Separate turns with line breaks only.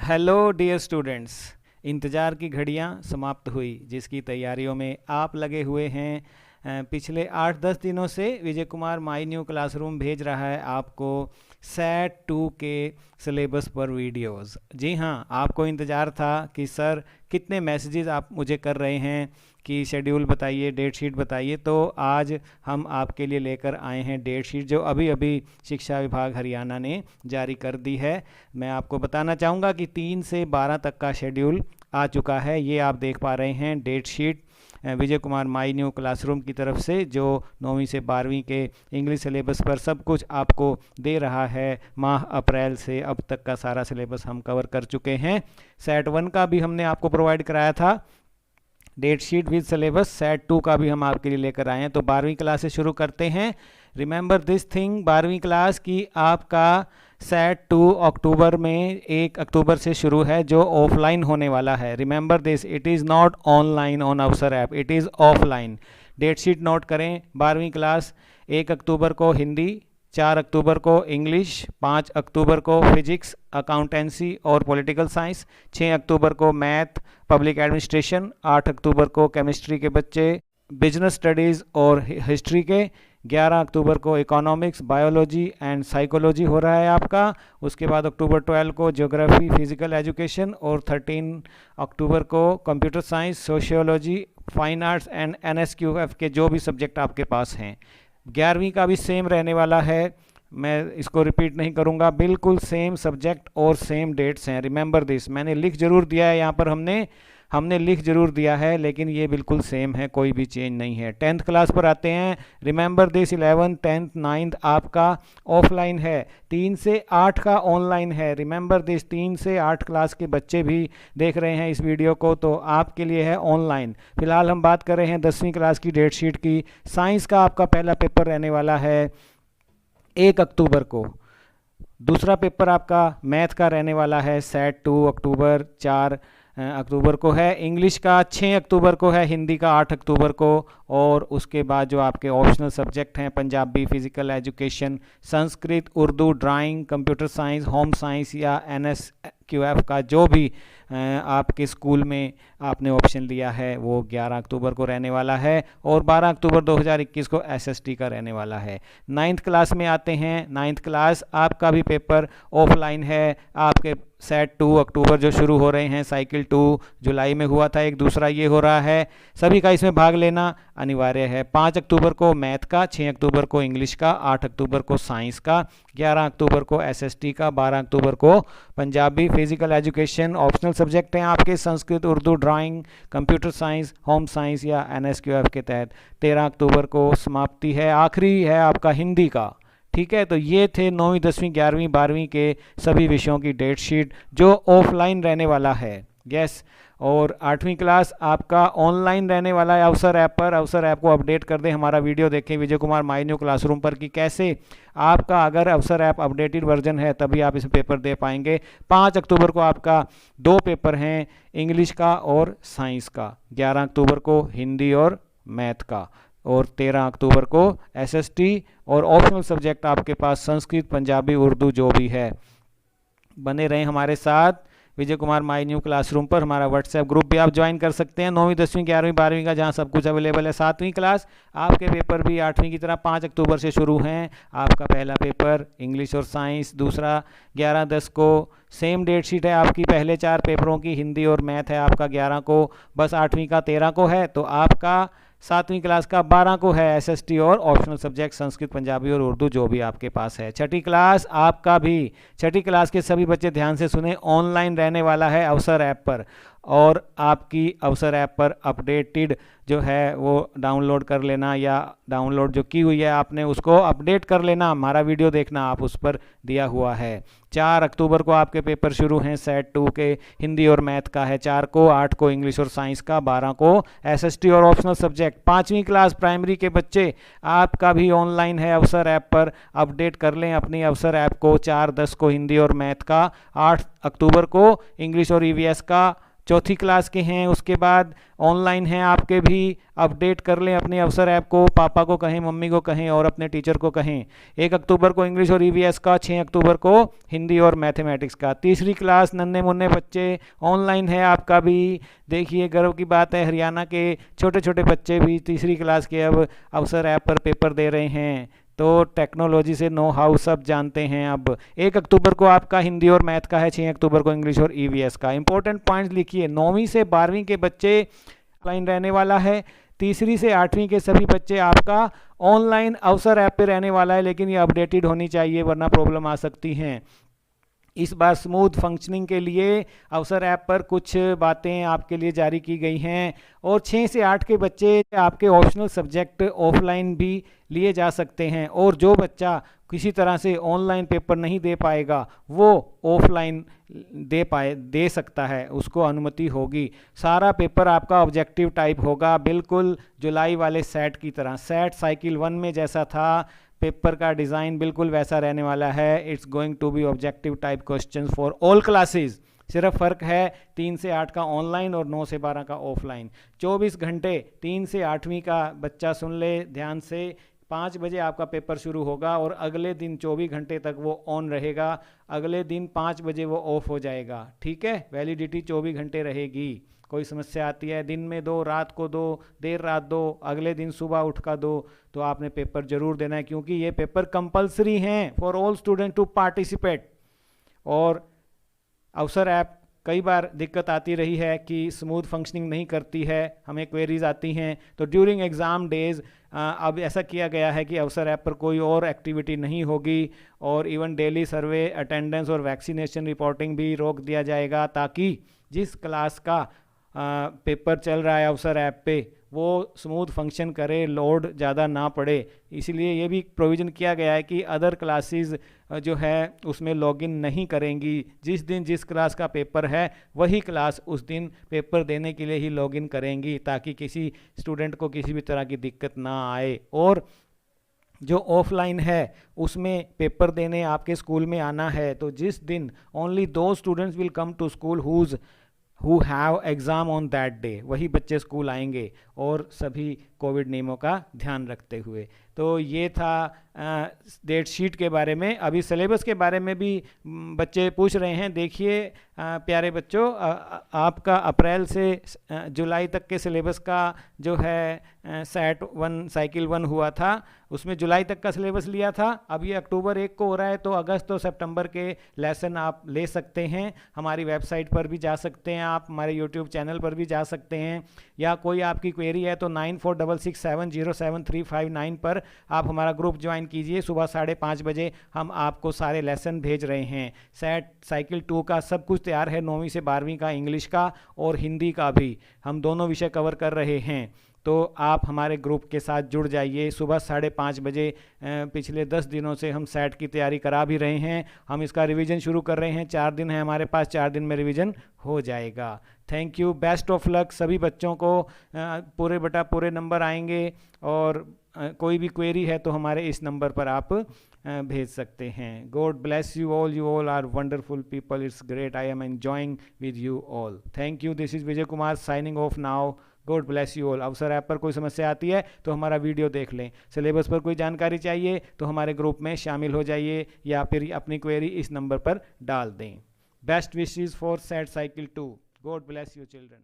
Hello dear students. इंतज़ार की घड़ियां समाप्त हुई जिसकी तैयारियों में आप लगे हुए हैं। पिछले 8-10 दिनों से विजय कुमार माई न्यू क्लासरूम भेज रहा है आपको सेट 2 के सिलेबस पर वीडियोस। जी हाँ, आपको इंतज़ार था कि सर कितने मैसेजेस आप मुझे कर रहे हैं कि शेड्यूल बताइए, डेट शीट बताइए। तो आज हम आपके लिए लेकर आए हैं डेट शीट जो अभी अभी शिक्षा विभाग हरियाणा ने जारी कर दी है। मैं आपको बताना चाहूँगा कि 3 से 12 तक का शेड्यूल आ चुका है। ये आप देख पा रहे हैं date sheet Vijay Kumar my new classroom की तरफ से, जो 9वीं से 12वीं के इंग्लिश सिलेबस पर सब कुछ आपको दे रहा है। माह अप्रैल से अब तक का सारा सिलेबस हम कवर कर चुके हैं। सेट 1 का भी हमने आपको प्रोवाइड कराया था date sheet with syllabus. Set 2 का भी हम आपके लिए लेकर आए हैं। तो 12वीं क्लास से शुरू करते हैं। रिमेंबर दिस थिंग, 12वीं क्लास की आपका सेट 2 अक्टूबर में 1 अक्टूबर से शुरू है, जो ऑफलाइन होने वाला है। Remember this, it is not online on Avsar app, it is offline. Date sheet note करें। 12वीं क्लास 1 अक्टूबर को हिंदी, 4 अक्टूबर को इंग्लिश, 5 अक्टूबर को फिजिक्स, अकाउंटेंसी और पॉलिटिकल साइंस, 6 अक्टूबर को मैथ, पब्लिक एडमिनिस्ट्रेशन, 8 अक्टूबर को केमिस्ट्री के बच्चे बिजनेस स्टडीज़ और हिस्ट्री के, 11 अक्टूबर को इकोनॉमिक्स, बायोलॉजी एंड साइकोलॉजी हो रहा है आपका। उसके बाद अक्टूबर 12 को ज्योग्राफी, फिजिकल एजुकेशन और 13 अक्टूबर को computer science, sociology, fine arts and NSQF के जो भी सब्जेक्ट आपके पास हैं। 11वीं का भी सेम रहने वाला है, मैं इसको रिपीट नहीं करूँगा, बिल्कुल सेम सब्जेक्ट और सेम डेट्स हैं। रिमेंबर दिस, मैंने लिख जरूर दिया है यहाँ पर, हमने लिख जरूर दिया है, लेकिन ये बिल्कुल सेम है, कोई भी चेंज नहीं है। 10th क्लास पर आते हैं। Remember this, 11th, 10th, 9th आपका ऑफलाइन है, 3 से 8 का ऑनलाइन है। रिमेंबर दिस, 3 से 8 क्लास के बच्चे भी देख रहे हैं इस वीडियो को, तो आपके लिए है ऑनलाइन। फिलहाल हम बात कर रहे हैं 10वीं क्लास की डेट शीट की। साइंस का आपका पहला पेपर रहने वाला है 1 अक्टूबर को। दूसरा पेपर आपका मैथ का रहने वाला है सेट 2 अक्टूबर, 4 अक्टूबर को है। इंग्लिश का 6 अक्टूबर को है, हिंदी का 8 अक्टूबर को। और उसके बाद जो आपके ऑप्शनल सब्जेक्ट हैं, Punjabi, physical education, Sanskrit, Urdu, drawing, computer science, home science या NSQF का जो भी आपके स्कूल में आपने ऑप्शन लिया है, वो 11 अक्टूबर को रहने वाला है। और 12 अक्टूबर 2021 को SST का रहने वाला है। 9th क्लास में आते हैं। 9th क्लास आपका भी पेपर ऑफलाइन है। आपके सेट 2 अक्टूबर जो शुरू हो रहे हैं, साइकिल 2 जुलाई में हुआ था, एक दूसरा ये हो रहा है। सभी का इसमें भाग लेना अनिवार्य है। 5 अक्टूबर को मैथ का, 6 अक्टूबर को इंग्लिश का, 8 अक्टूबर को साइंस का, 11 अक्टूबर को SST का, 12 अक्टूबर को Punjabi, physical education, optional subject हैं आपके Sanskrit, Urdu, drawing, computer science, home science या NSQF के तहत। 13 अक्टूबर को समाप्ति है, आखिरी है आपका हिंदी का। ठीक है, तो ये थे 9वीं, 10वीं, 11वीं, 12वीं के सभी विषयों की डेट शीट जो ऑफलाइन रहने वाला है। यस। और 8वीं क्लास आपका ऑनलाइन रहने वाला है अवसर ऐप पर। अवसर ऐप को अपडेट कर दें, हमारा वीडियो देखें विजय कुमार माई न्यू क्लासरूम पर कि कैसे आपका अगर अवसर ऐप अपडेटेड वर्जन है तभी आप इसमें पेपर दे पाएंगे। 5 अक्टूबर को आपका 2 पेपर हैं, इंग्लिश का और साइंस का। 11 अक्टूबर को हिंदी और मैथ का। और 13 अक्टूबर को SST और ऑप्शनल सब्जेक्ट आपके पास संस्कृत, पंजाबी, उर्दू जो भी है। बने रहें हमारे साथ विजय कुमार माई न्यू क्लासरूम पर। हमारा व्हाट्सएप ग्रुप भी आप ज्वाइन कर सकते हैं 9वीं, 10वीं, 11वीं, 12वीं का, जहां सब कुछ अवेलेबल है। 7वीं क्लास आपके पेपर भी 8वीं की तरह 5 अक्टूबर से शुरू हैं। आपका पहला पेपर इंग्लिश और साइंस, दूसरा 11-10 को। सेम डेट शीट है आपकी पहले 4 पेपरों की। हिंदी और मैथ है आपका 11 को, बस 8वीं का 13 को है। तो आपका 7वीं क्लास का 12 को है SST और ऑप्शनल सब्जेक्ट संस्कृत, पंजाबी और उर्दू जो भी आपके पास है। 6ठी क्लास आपका भी, 6ठी क्लास के सभी बच्चे ध्यान से सुने, ऑनलाइन रहने वाला है अवसर ऐप पर। और आपकी अवसर ऐप पर अपडेटेड जो है वो डाउनलोड कर लेना, या डाउनलोड जो की हुई है आपने उसको अपडेट कर लेना। हमारा वीडियो देखना, आप उस पर दिया हुआ है। 4 अक्टूबर को आपके पेपर शुरू हैं सेट 2 के। हिंदी और मैथ का है 4 को, 8 को इंग्लिश और साइंस का, 12 को SST और ऑप्शनल सब्जेक्ट। 5वीं क्लास प्राइमरी के बच्चे आपका भी ऑनलाइन है अवसर ऐप पर। अपडेट कर लें अपनी अवसर ऐप को। 4-10 को हिंदी और मैथ का, 8 अक्टूबर को इंग्लिश और EVS का, चौथी क्लास के हैं, उसके बाद ऑनलाइन हैं आपके भी, अपडेट कर लें अपने अवसर ऐप को, पापा को कहें, मम्मी को कहें और अपने टीचर को कहें। 1 अक्टूबर को इंग्लिश और ईवीएस का, 6 अक्टूबर को हिंदी और मैथमेटिक्स का। तीसरी क्लास नन्हे मुन्ने बच्चे ऑनलाइन है आपका भी। देखिए गर्व की बात है, हरियाणा के छोटे छोटे बच्चे भी तीसरी क्लास के अब अवसर ऐप पर पेपर दे रहे हैं। तो टेक्नोलॉजी से नो हाउ सब जानते हैं अब। 1 अक्टूबर को आपका हिंदी और मैथ का है, 6 अक्टूबर को इंग्लिश और ईवीएस का। इंपॉर्टेंट पॉइंट्स लिखिए, 9वीं से 12वीं के बच्चे ऑनलाइन रहने वाला है, तीसरी से 8वीं के सभी बच्चे आपका ऑनलाइन अवसर ऐप पे रहने वाला है, लेकिन ये अपडेटेड होनी चाहिए वरना प्रॉब्लम आ सकती हैं। इस बार स्मूथ फंक्शनिंग के लिए अवसर ऐप पर कुछ बातें आपके लिए जारी की गई हैं, और 6 से 8 के बच्चे आपके ऑप्शनल सब्जेक्ट ऑफलाइन भी लिए जा सकते हैं, और जो बच्चा किसी तरह से ऑनलाइन पेपर नहीं दे पाएगा वो ऑफलाइन दे सकता है, उसको अनुमति होगी। सारा पेपर आपका ऑब्जेक्टिव टाइप होगा, बिल्कुल जुलाई वाले सेट की तरह। सेट साइकिल 1 में जैसा था पेपर का डिज़ाइन बिल्कुल वैसा रहने वाला है। It's going to be objective type questions for all classes. सिर्फ फ़र्क है 3 से 8 का ऑनलाइन और 9 से 12 का ऑफलाइन। 24 घंटे 3 से 8वीं का बच्चा सुन ले ध्यान से, 5 बजे आपका पेपर शुरू होगा और अगले दिन 24 घंटे तक वो ऑन रहेगा, अगले दिन 5 बजे वो ऑफ हो जाएगा। ठीक है, वैलिडिटी 24 घंटे रहेगी। कोई समस्या आती है दिन में दो, रात को दो, देर रात दो, अगले दिन सुबह उठ का दो, तो आपने पेपर जरूर देना है, क्योंकि ये पेपर कंपलसरी हैं for all student to participate. और अवसर ऐप कई बार दिक्कत आती रही है कि स्मूथ फंक्शनिंग नहीं करती है, हमें क्वेरीज आती हैं, तो ड्यूरिंग एग्ज़ाम डेज अब ऐसा किया गया है कि अवसर ऐप पर कोई और एक्टिविटी नहीं होगी, और इवन डेली सर्वे, अटेंडेंस और वैक्सीनेशन रिपोर्टिंग भी रोक दिया जाएगा, ताकि जिस क्लास का पेपर चल रहा है अवसर ऐप पे वो स्मूथ फंक्शन करे, लोड ज़्यादा ना पड़े। इसलिए ये भी प्रोविज़न किया गया है कि अदर क्लासेस जो है उसमें लॉगिन नहीं करेंगी। जिस दिन जिस क्लास का पेपर है वही क्लास उस दिन पेपर देने के लिए ही लॉगिन करेंगी, ताकि किसी स्टूडेंट को किसी भी तरह की दिक्कत ना आए। और जो ऑफलाइन है उसमें पेपर देने आपके स्कूल में आना है, तो जिस दिन ओनली दो students will come to school who have exam on that day, वही बच्चे स्कूल आएंगे, और सभी कोविड नियमों का ध्यान रखते हुए। तो ये था डेट शीट के बारे में। अभी सिलेबस के बारे में भी बच्चे पूछ रहे हैं। देखिए प्यारे बच्चों, आपका अप्रैल से जुलाई तक के सिलेबस का जो है सेट 1 साइकिल 1 हुआ था, उसमें जुलाई तक का सिलेबस लिया था। अब ये अक्टूबर 1 को हो रहा है, तो अगस्त और सितंबर के लेसन आप ले सकते हैं। हमारी वेबसाइट पर भी जा सकते हैं आप, हमारे यूट्यूब चैनल पर भी जा सकते हैं, या कोई आपकी क्वेरी है तो 9466707359 पर आप हमारा ग्रुप ज्वाइन कीजिए। सुबह 5:30 बजे हम आपको सारे लेसन भेज रहे हैं। सेट साइकिल 2 का सब कुछ तैयार है, 9वीं से 12वीं का, इंग्लिश का और हिंदी का भी, हम दोनों विषय कवर कर रहे हैं। तो आप हमारे ग्रुप के साथ जुड़ जाइए। सुबह 5:30 बजे पिछले 10 दिनों से हम सेट की तैयारी करा भी रहे हैं, हम इसका रिवीजन शुरू कर रहे हैं। 4 दिन है हमारे पास, 4 दिन में रिवीजन हो जाएगा। Thank you, best of luck सभी बच्चों को। पूरे नंबर आएंगे, और कोई भी क्वेरी है तो हमारे इस नंबर पर आप भेज सकते हैं। God bless you all are wonderful people, it's great, I am enjoying with you all. Thank you, this is Vijay Kumar signing off now. God bless you all. Avsar app पर कोई समस्या आती है तो हमारा वीडियो देख लें, सिलेबस पर कोई जानकारी चाहिए तो हमारे ग्रुप में शामिल हो जाइए, या फिर अपनी क्वेरी इस नंबर पर डाल दें। Best wishes for set cycle 2। God bless you children.